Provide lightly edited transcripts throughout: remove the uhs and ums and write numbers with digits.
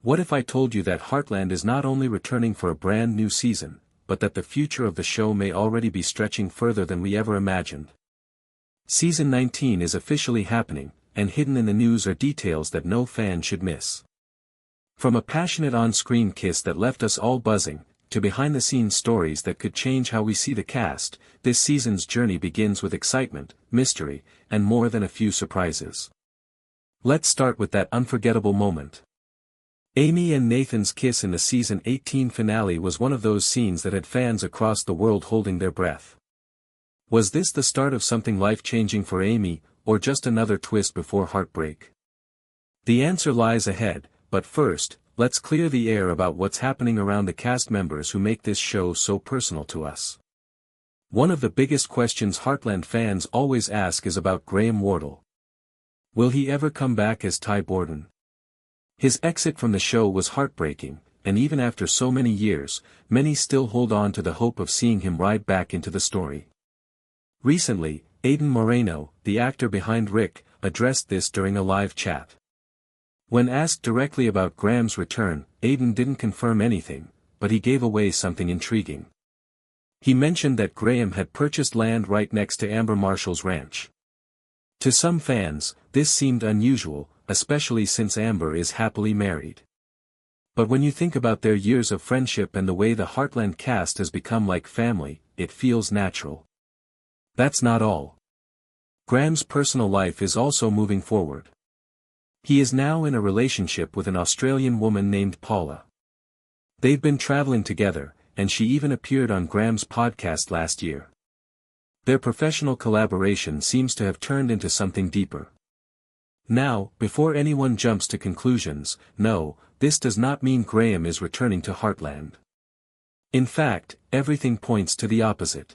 What if I told you that Heartland is not only returning for a brand new season, but that the future of the show may already be stretching further than we ever imagined? Season 19 is officially happening, and hidden in the news are details that no fan should miss. From a passionate on-screen kiss that left us all buzzing, to behind-the-scenes stories that could change how we see the cast, this season's journey begins with excitement, mystery, and more than a few surprises. Let's start with that unforgettable moment. Amy and Nathan's kiss in the season 18 finale was one of those scenes that had fans across the world holding their breath. Was this the start of something life-changing for Amy, or just another twist before heartbreak? The answer lies ahead, but first, let's clear the air about what's happening around the cast members who make this show so personal to us. One of the biggest questions Heartland fans always ask is about Graham Wardle. Will he ever come back as Ty Borden? His exit from the show was heartbreaking, and even after so many years, many still hold on to the hope of seeing him ride back into the story. Recently, Aidan Moreno, the actor behind Rick, addressed this during a live chat. When asked directly about Graham's return, Aidan didn't confirm anything, but he gave away something intriguing. He mentioned that Graham had purchased land right next to Amber Marshall's ranch. To some fans, this seemed unusual, especially since Amber is happily married. But when you think about their years of friendship and the way the Heartland cast has become like family, it feels natural. That's not all. Graham's personal life is also moving forward. He is now in a relationship with an Australian woman named Paula. They've been traveling together, and she even appeared on Graham's podcast last year. Their professional collaboration seems to have turned into something deeper. Now, before anyone jumps to conclusions, no, this does not mean Graham is returning to Heartland. In fact, everything points to the opposite.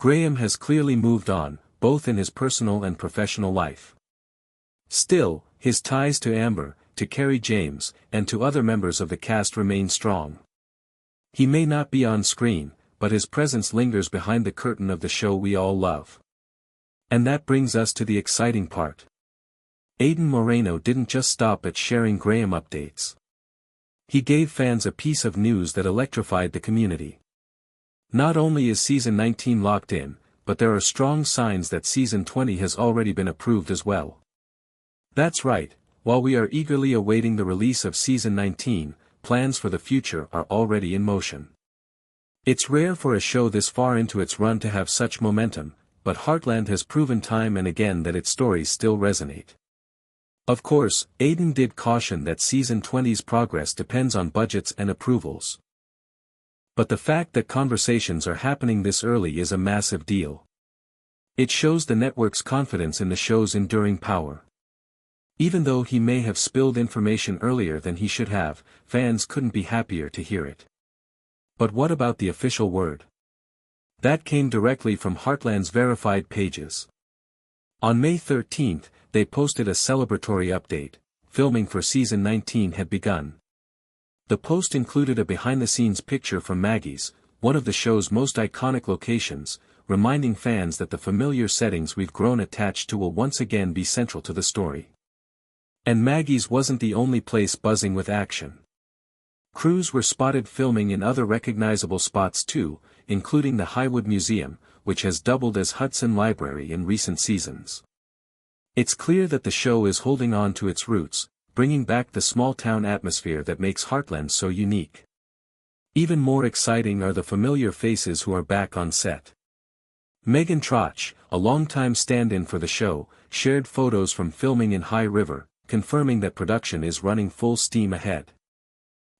Graham has clearly moved on, both in his personal and professional life. Still, his ties to Amber, to Kerry James, and to other members of the cast remain strong. He may not be on screen, but his presence lingers behind the curtain of the show we all love. And that brings us to the exciting part. Aidan Moreno didn't just stop at sharing Graham updates. He gave fans a piece of news that electrified the community. Not only is season 19 locked in, but there are strong signs that season 20 has already been approved as well. That's right, while we are eagerly awaiting the release of season 19, plans for the future are already in motion. It's rare for a show this far into its run to have such momentum, but Heartland has proven time and again that its stories still resonate. Of course, Aidan did caution that season 20's progress depends on budgets and approvals. But the fact that conversations are happening this early is a massive deal. It shows the network's confidence in the show's enduring power. Even though he may have spilled information earlier than he should have, fans couldn't be happier to hear it. But what about the official word? That came directly from Heartland's verified pages. On May 13th, they posted a celebratory update. Filming for season 19 had begun. The post included a behind-the-scenes picture from Maggie's, one of the show's most iconic locations, reminding fans that the familiar settings we've grown attached to will once again be central to the story. And Maggie's wasn't the only place buzzing with action. Crews were spotted filming in other recognizable spots too, including the Highwood Museum, which has doubled as Hudson Library in recent seasons. It's clear that the show is holding on to its roots, bringing back the small-town atmosphere that makes Heartland so unique. Even more exciting are the familiar faces who are back on set. Megan Trotch, a longtime stand-in for the show, shared photos from filming in High River, confirming that production is running full steam ahead.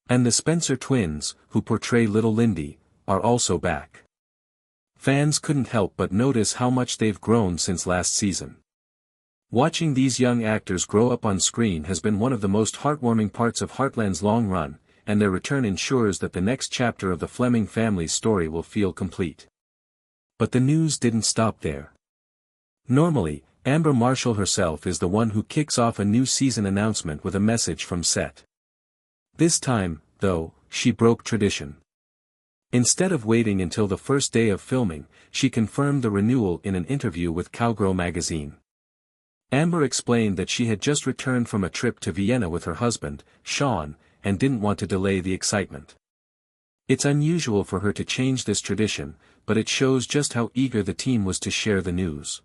And the Spencer twins, who portray Little Lindy, are also back. Fans couldn't help but notice how much they've grown since last season. Watching these young actors grow up on screen has been one of the most heartwarming parts of Heartland's long run, and their return ensures that the next chapter of the Fleming family's story will feel complete. But the news didn't stop there. Normally, Amber Marshall herself is the one who kicks off a new season announcement with a message from set. This time, though, she broke tradition. Instead of waiting until the first day of filming, she confirmed the renewal in an interview with Cowgirl magazine. Amber explained that she had just returned from a trip to Vienna with her husband, Sean, and didn't want to delay the excitement. It's unusual for her to change this tradition, but it shows just how eager the team was to share the news.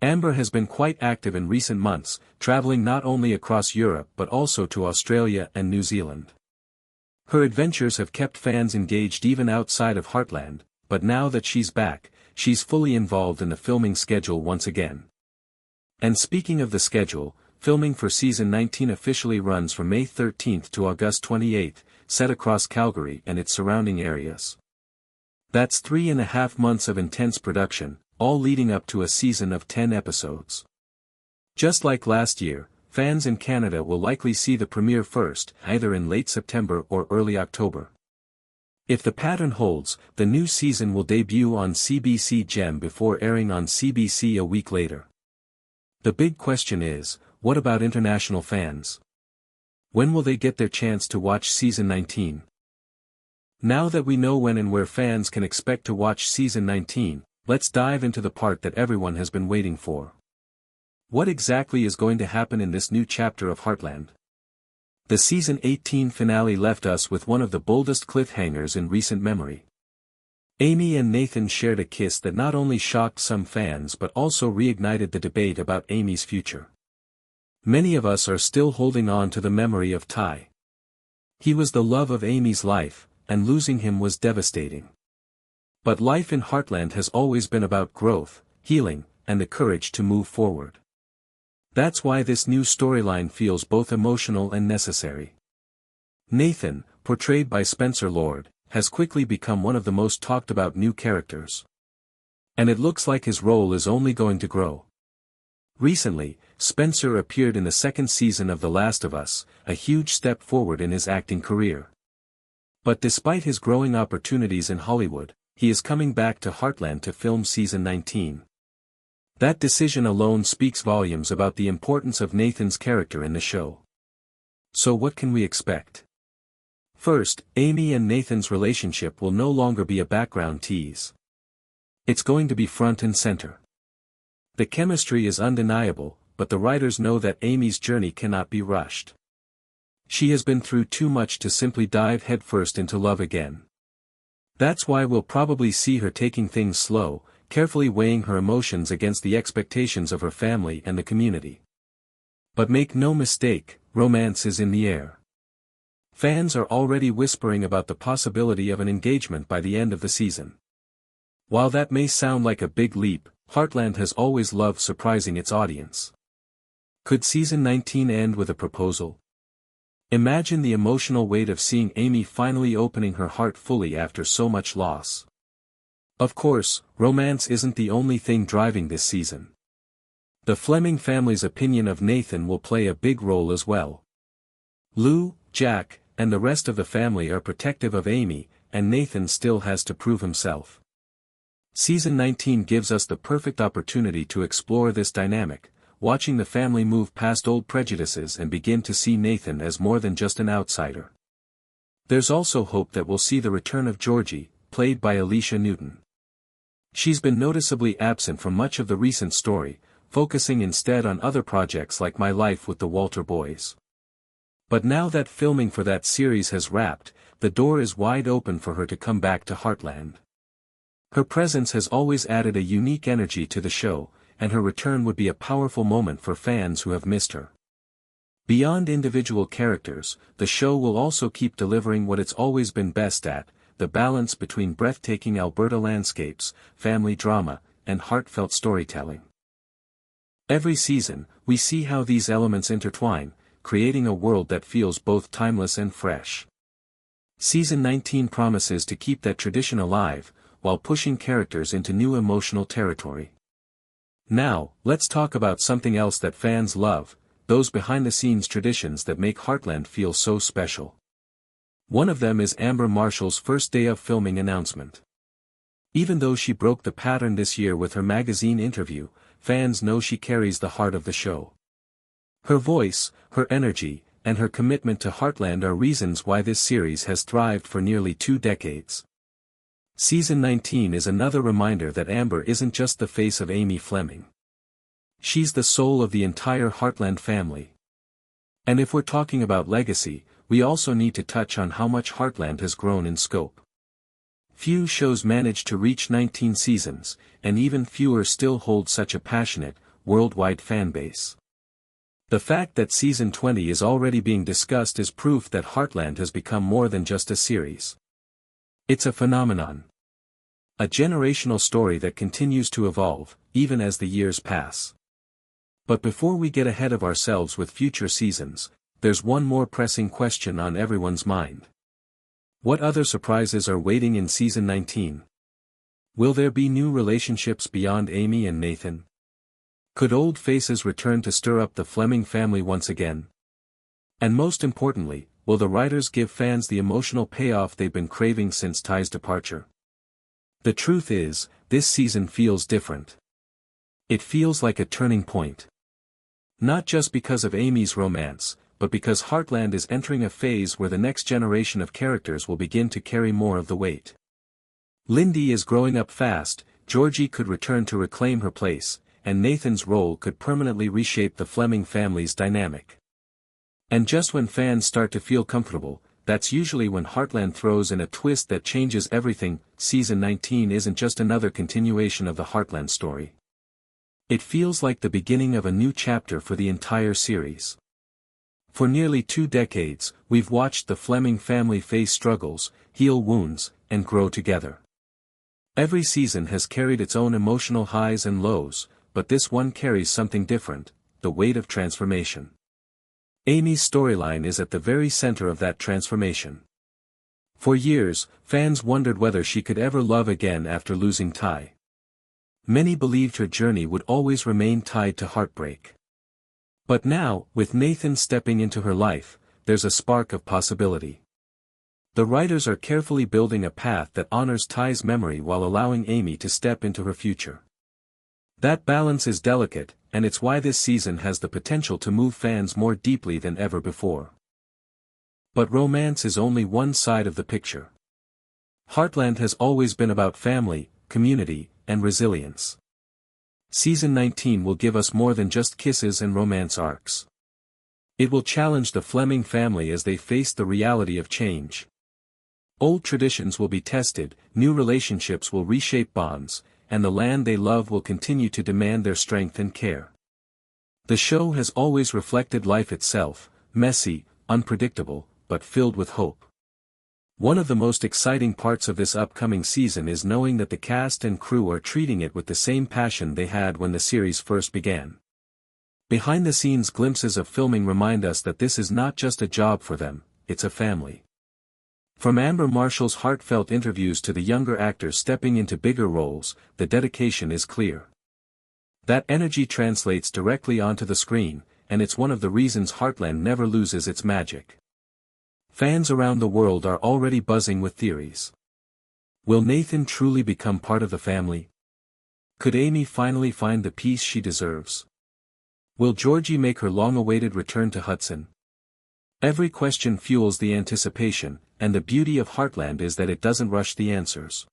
Amber has been quite active in recent months, traveling not only across Europe but also to Australia and New Zealand. Her adventures have kept fans engaged even outside of Heartland, but now that she's back, she's fully involved in the filming schedule once again. And speaking of the schedule, filming for season 19 officially runs from May 13 to August 28, set across Calgary and its surrounding areas. That's 3.5 months of intense production, all leading up to a season of 10 episodes. Just like last year, fans in Canada will likely see the premiere first, either in late September or early October. If the pattern holds, the new season will debut on CBC Gem before airing on CBC a week later. The big question is, what about international fans? When will they get their chance to watch season 19? Now that we know when and where fans can expect to watch season 19, let's dive into the part that everyone has been waiting for. What exactly is going to happen in this new chapter of Heartland? The season 18 finale left us with one of the boldest cliffhangers in recent memory. Amy and Nathan shared a kiss that not only shocked some fans but also reignited the debate about Amy's future. Many of us are still holding on to the memory of Ty. He was the love of Amy's life, and losing him was devastating. But life in Heartland has always been about growth, healing, and the courage to move forward. That's why this new storyline feels both emotional and necessary. Nathan, portrayed by Spencer Lord, has quickly become one of the most talked about new characters. And it looks like his role is only going to grow. Recently, Spencer appeared in the second season of The Last of Us, a huge step forward in his acting career. But despite his growing opportunities in Hollywood, he is coming back to Heartland to film season 19. That decision alone speaks volumes about the importance of Nathan's character in the show. So what can we expect? First, Amy and Nathan's relationship will no longer be a background tease. It's going to be front and center. The chemistry is undeniable, but the writers know that Amy's journey cannot be rushed. She has been through too much to simply dive headfirst into love again. That's why we'll probably see her taking things slow, carefully weighing her emotions against the expectations of her family and the community. But make no mistake, romance is in the air. Fans are already whispering about the possibility of an engagement by the end of the season. While that may sound like a big leap, Heartland has always loved surprising its audience. Could season 19 end with a proposal? Imagine the emotional weight of seeing Amy finally opening her heart fully after so much loss. Of course, romance isn't the only thing driving this season. The Fleming family's opinion of Nathan will play a big role as well. Lou, Jack, and the rest of the family are protective of Amy, and Nathan still has to prove himself. Season 19 gives us the perfect opportunity to explore this dynamic, watching the family move past old prejudices and begin to see Nathan as more than just an outsider. There's also hope that we'll see the return of Georgie, played by Alicia Newton. She's been noticeably absent from much of the recent story, focusing instead on other projects like My Life with the Walter Boys. But now that filming for that series has wrapped, the door is wide open for her to come back to Heartland. Her presence has always added a unique energy to the show, and her return would be a powerful moment for fans who have missed her. Beyond individual characters, the show will also keep delivering what it's always been best at, the balance between breathtaking Alberta landscapes, family drama, and heartfelt storytelling. Every season, we see how these elements intertwine, creating a world that feels both timeless and fresh. Season 19 promises to keep that tradition alive, while pushing characters into new emotional territory. Now, let's talk about something else that fans love, those behind-the-scenes traditions that make Heartland feel so special. One of them is Amber Marshall's first day of filming announcement. Even though she broke the pattern this year with her magazine interview, fans know she carries the heart of the show. Her voice, her energy, and her commitment to Heartland are reasons why this series has thrived for nearly 2 decades. Season 19 is another reminder that Amber isn't just the face of Amy Fleming. She's the soul of the entire Heartland family. And if we're talking about legacy, we also need to touch on how much Heartland has grown in scope. Few shows manage to reach 19 seasons, and even fewer still hold such a passionate, worldwide fanbase. The fact that season 20 is already being discussed is proof that Heartland has become more than just a series. It's a phenomenon. A generational story that continues to evolve, even as the years pass. But before we get ahead of ourselves with future seasons, there's one more pressing question on everyone's mind. What other surprises are waiting in season 19? Will there be new relationships beyond Amy and Nathan? Could old faces return to stir up the Fleming family once again? And most importantly, will the writers give fans the emotional payoff they've been craving since Ty's departure? The truth is, this season feels different. It feels like a turning point. Not just because of Amy's romance, but because Heartland is entering a phase where the next generation of characters will begin to carry more of the weight. Lindy is growing up fast, Georgie could return to reclaim her place, and Nathan's role could permanently reshape the Fleming family's dynamic. And just when fans start to feel comfortable, that's usually when Heartland throws in a twist that changes everything. Season 19 isn't just another continuation of the Heartland story. It feels like the beginning of a new chapter for the entire series. For nearly 2 decades, we've watched the Fleming family face struggles, heal wounds, and grow together. Every season has carried its own emotional highs and lows, but this one carries something different: the weight of transformation. Amy's storyline is at the very center of that transformation. For years, fans wondered whether she could ever love again after losing Ty. Many believed her journey would always remain tied to heartbreak. But now, with Nathan stepping into her life, there's a spark of possibility. The writers are carefully building a path that honors Ty's memory while allowing Amy to step into her future. That balance is delicate, and it's why this season has the potential to move fans more deeply than ever before. But romance is only one side of the picture. Heartland has always been about family, community, and resilience. Season 19 will give us more than just kisses and romance arcs. It will challenge the Fleming family as they face the reality of change. Old traditions will be tested, new relationships will reshape bonds, and the land they love will continue to demand their strength and care. The show has always reflected life itself, messy, unpredictable, but filled with hope. One of the most exciting parts of this upcoming season is knowing that the cast and crew are treating it with the same passion they had when the series first began. Behind-the-scenes glimpses of filming remind us that this is not just a job for them, it's a family. From Amber Marshall's heartfelt interviews to the younger actors stepping into bigger roles, the dedication is clear. That energy translates directly onto the screen, and it's one of the reasons Heartland never loses its magic. Fans around the world are already buzzing with theories. Will Nathan truly become part of the family? Could Amy finally find the peace she deserves? Will Georgie make her long-awaited return to Hudson? Every question fuels the anticipation, and the beauty of Heartland is that it doesn't rush the answers.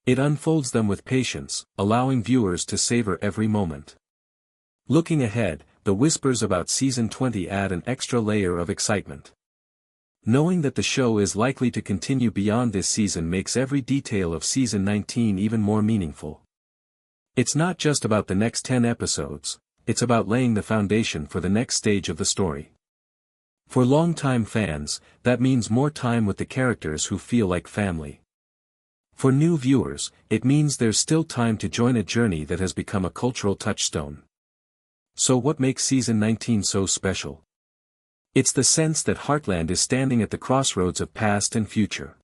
It unfolds them with patience, allowing viewers to savor every moment. Looking ahead, the whispers about season 20 add an extra layer of excitement. Knowing that the show is likely to continue beyond this season makes every detail of season 19 even more meaningful. It's not just about the next 10 episodes, it's about laying the foundation for the next stage of the story. For longtime fans, that means more time with the characters who feel like family. For new viewers, it means there's still time to join a journey that has become a cultural touchstone. So what makes season 19 so special? It's the sense that Heartland is standing at the crossroads of past and future.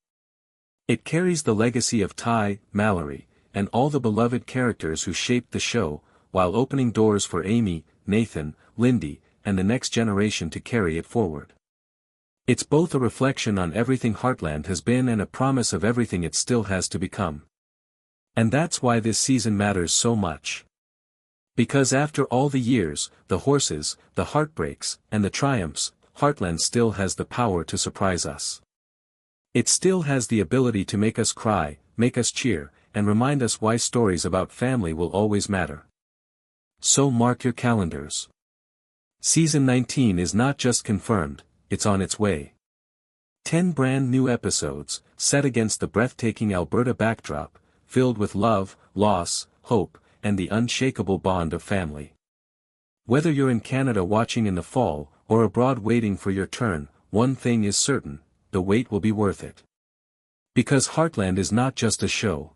It carries the legacy of Ty, Mallory, and all the beloved characters who shaped the show, while opening doors for Amy, Nathan, Lindy, and the next generation to carry it forward. It's both a reflection on everything Heartland has been and a promise of everything it still has to become. And that's why this season matters so much. Because after all the years, the horses, the heartbreaks, and the triumphs, Heartland still has the power to surprise us. It still has the ability to make us cry, make us cheer, and remind us why stories about family will always matter. So mark your calendars. Season 19 is not just confirmed, it's on its way. 10 brand new episodes, set against the breathtaking Alberta backdrop, filled with love, loss, hope, and the unshakable bond of family. Whether you're in Canada watching in the fall, or abroad waiting for your turn, one thing is certain: the wait will be worth it. Because Heartland is not just a show,